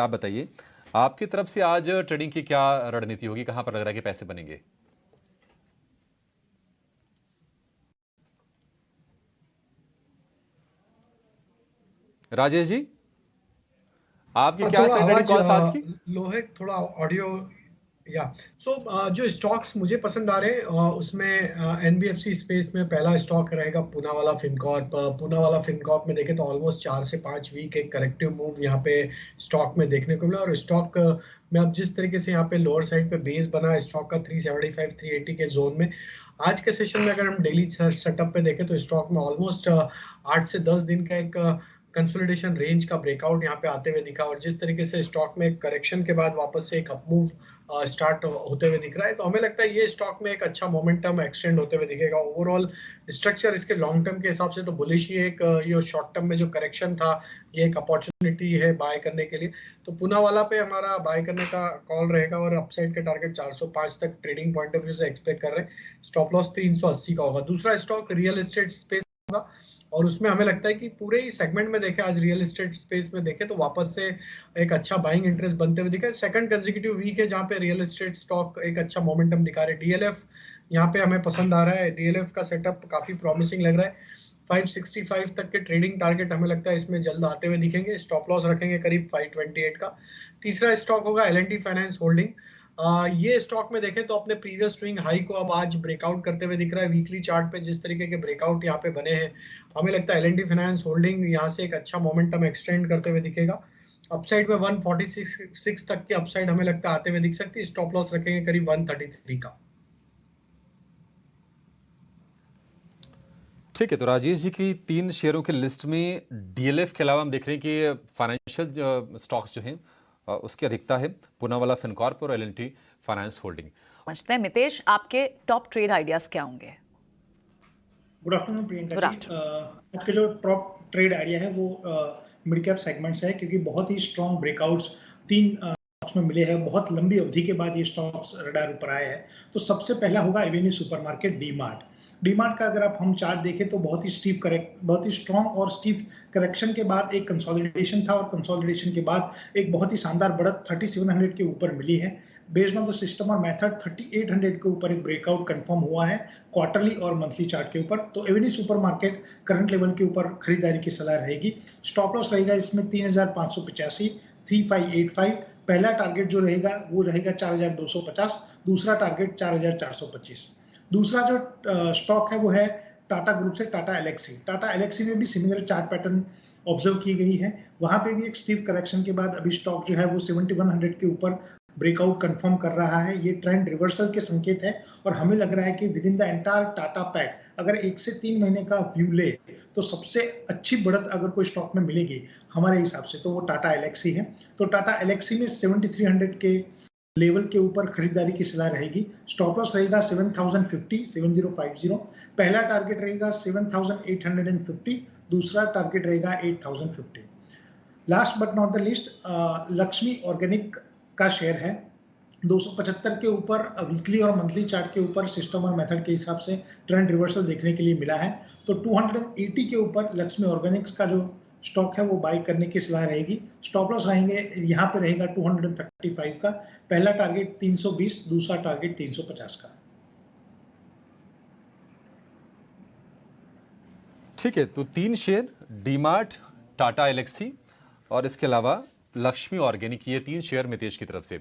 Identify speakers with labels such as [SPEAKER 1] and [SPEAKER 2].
[SPEAKER 1] आप बताइए, आपकी तरफ से आज ट्रेडिंग की क्या रणनीति होगी? कहां पर लग रहा है कि पैसे बनेंगे? राजेश जी, आपकी क्या
[SPEAKER 2] थोड़ा
[SPEAKER 1] सही ट्रेडिंग
[SPEAKER 2] आवाज
[SPEAKER 1] कॉल्स आज की?
[SPEAKER 2] लो है, थोड़ा ऑडियो। या सो जो स्टॉक्स मुझे पसंद आ रहे हैं उसमें एनबीएफसी स्पेस में पहला स्टॉक रहेगा पूना वाला फिनकॉर्प। पूना वाला फिनकॉर्प में देखें तो ऑलमोस्ट 4 से 5 वीक एक करेक्टिव मूव यहाँ पे स्टॉक में देखने को मिला। और स्टॉक में अब जिस तरीके से यहाँ पे लोअर साइड पे बेस बना है स्टॉक का 375 380 के जोन में, आज के सेशन में अगर हम डेली सेटअप पे देखें तो स्टॉक में ऑलमोस्ट 8 से 10 दिन का एक कंसोलिडेशन रेंज का ब्रेकआउट यहाँ पे आते हुए दिखा। और जिस तरीके से स्टॉक में करेक्शन के बाद वापस से एक अपमूव स्टार्ट होते हुए दिख रहा है, तो हमें लगता है ये स्टॉक में एक अच्छा मोमेंटम एक्सटेंड होते हुए दिखेगा। ओवरऑल स्ट्रक्चर इसके लॉन्ग टर्म के हिसाब से तो बुलिश ही है। एक ये शॉर्ट टर्म में जो करेक्शन था ये एक अपॉर्चुनिटी है बाय करने के लिए। तो पूना वाला पे हमारा बाय करने का कॉल रहेगा और अपसाइड के टारगेट 405 तक ट्रेडिंग पॉइंट ऑफ व्यू से एक्सपेक्ट कर रहे हैं। स्टॉप लॉस 380 का होगा। दूसरा स्टॉक रियल एस्टेट स्पेस होगा और उसमें हमें लगता है कि पूरे ही सेगमेंट में देखें, आज रियल एस्टेट स्पेस में देखें तो वापस से एक अच्छा बाइंग इंटरेस्ट बनते हुए दिखा है। सेकंड कंसेक्यूटिव वीक है जहां पे रियल एस्टेट स्टॉक एक अच्छा मोमेंटम दिखा रहे हैं। डीएलएफ यहाँ पे हमें पसंद आ रहा है। डीएलएफ का सेटअप काफी प्रॉमिसिंग लग रहा है। 565 तक के ट्रेडिंग टारगेट हमें लगता है इसमें जल्द आते हुए दिखेंगे। स्टॉप लॉस रखेंगे करीब 528 का। तीसरा स्टॉक होगा एल&टी फाइनेंस होल्डिंग। ये स्टॉक में देखें तो अपने प्रीवियस स्विंग हाई को अब आज ब्रेकआउट करते हुए दिख रहा है। वीकली चार्ट पे जिस तरीके के ब्रेकआउट यहाँ पे बने हैं, हमें लगता है एल&टी फाइनेंस होल्डिंग यहाँ से एक अच्छा मोमेंटम एक्सटेंड करते हुए दिखेगा। अपसाइड में 146 तक की अपसाइड हमें लगता है आते हुए दिख सकती है। स्टॉप लॉस रखेंगे करीब 133 का।
[SPEAKER 1] ठीक है, तो राजेश जी की 3 शेयरों की लिस्ट में डीएलएफ के अलावा हम देख रहे हैं कि फाइनेंशियल स्टॉक्स जो हैं उसकी अधिकता है पूना वाला फिनकॉर्प और एल&टी फाइनेंस होल्डिंग।
[SPEAKER 3] समझते हैं मितेश, आपके टॉप ट्रेड आइडियाज क्या होंगे?
[SPEAKER 4] गुड आफ्टरनून प्रियंका
[SPEAKER 3] गुड
[SPEAKER 4] जी।
[SPEAKER 3] आफ्टरनून।
[SPEAKER 4] आज के जो टॉप ट्रेड आइडिया है वो मिड कैप सेगमेंट्स है, क्योंकि बहुत ही स्ट्रॉन्ग ब्रेकआउट्स 3 में मिले हैं। बहुत लंबी अवधि के बाद ये स्टॉक्स रडार ऊपर आए हैं। तो सबसे पहला होगा एवेन्यू सुपरमार्केट डीमार्ट। डीमार्ट का अगर आप हम चार्ट देखें तो बहुत ही स्ट्रॉन्ग और स्टीप करेक्शन के बाद एक कंसोलिडेशन था और कंसोलिडेशन के बाद एक बहुत ही शानदार बढ़त 3700 के ऊपर मिली है। बेस्ड ऑन द सिस्टम और मेथड 3800 के ऊपर एक ब्रेकआउट कंफर्म हुआ है क्वार्टरली और मंथली चार्ट के ऊपर। तो एवेन्यू सुपरमार्केट करंट लेवल के ऊपर खरीदारी की सलाह रहेगी। स्टॉप लॉस रहेगा इसमें 3585 3585। पहला टारगेट जो रहेगा वो रहेगा 4250, दूसरा टारगेट 4425। दूसरा जो स्टॉक है वो है टाटा ग्रुप से टाटा एलेक्सी। टाटा एलेक्सी में भी सिमिलर चार्ट पैटर्न ऑब्जर्व की गई है। वहां पे भी एक स्टीप करेक्शन के बाद अभी स्टॉक जो है वो 7100 के ऊपर ब्रेकआउट कंफर्म कर रहा है। ये ट्रेंड रिवर्सल के संकेत है और हमें लग रहा है कि with in the entire Tata pack अगर 1 से 3 महीने का व्यू ले तो सबसे अच्छी बढ़त अगर कोई स्टॉक में मिलेगी हमारे हिसाब से तो वो टाटा एलेक्सी है। तो टाटा एलेक्सी में 7300 के लेवल के ऊपर खरीदारी की सलाह रहेगी। स्टॉप लॉस रहेगा 7050 पहला टारगेट रहेगा 7850, दूसरा टारगेट रहेगा 8050। Last but not the list Lakshmi organic का शेयर है 275 के ऊपर वीकली और मंथली चार्ट के ऊपर सिस्टम और मेथड के हिसाब से ट्रेंड रिवर्सल देखने के लिए मिला है। तो 280 के ऊपर लक्ष्मी ऑर्गेनिक्स का जो स्टॉक है वो बाई करने की सलाह रहेगी। स्टॉप लॉस रहेंगे यहाँ पे रहेगा 235 का। पहला टारगेट 320, दूसरा टारगेट 350 का।
[SPEAKER 1] ठीक है, तो 3 शेयर डीमार्ट, टाटा एलेक्सी और इसके अलावा लक्ष्मी ऑर्गेनिक, ये 3 शेयर मितेश की तरफ से।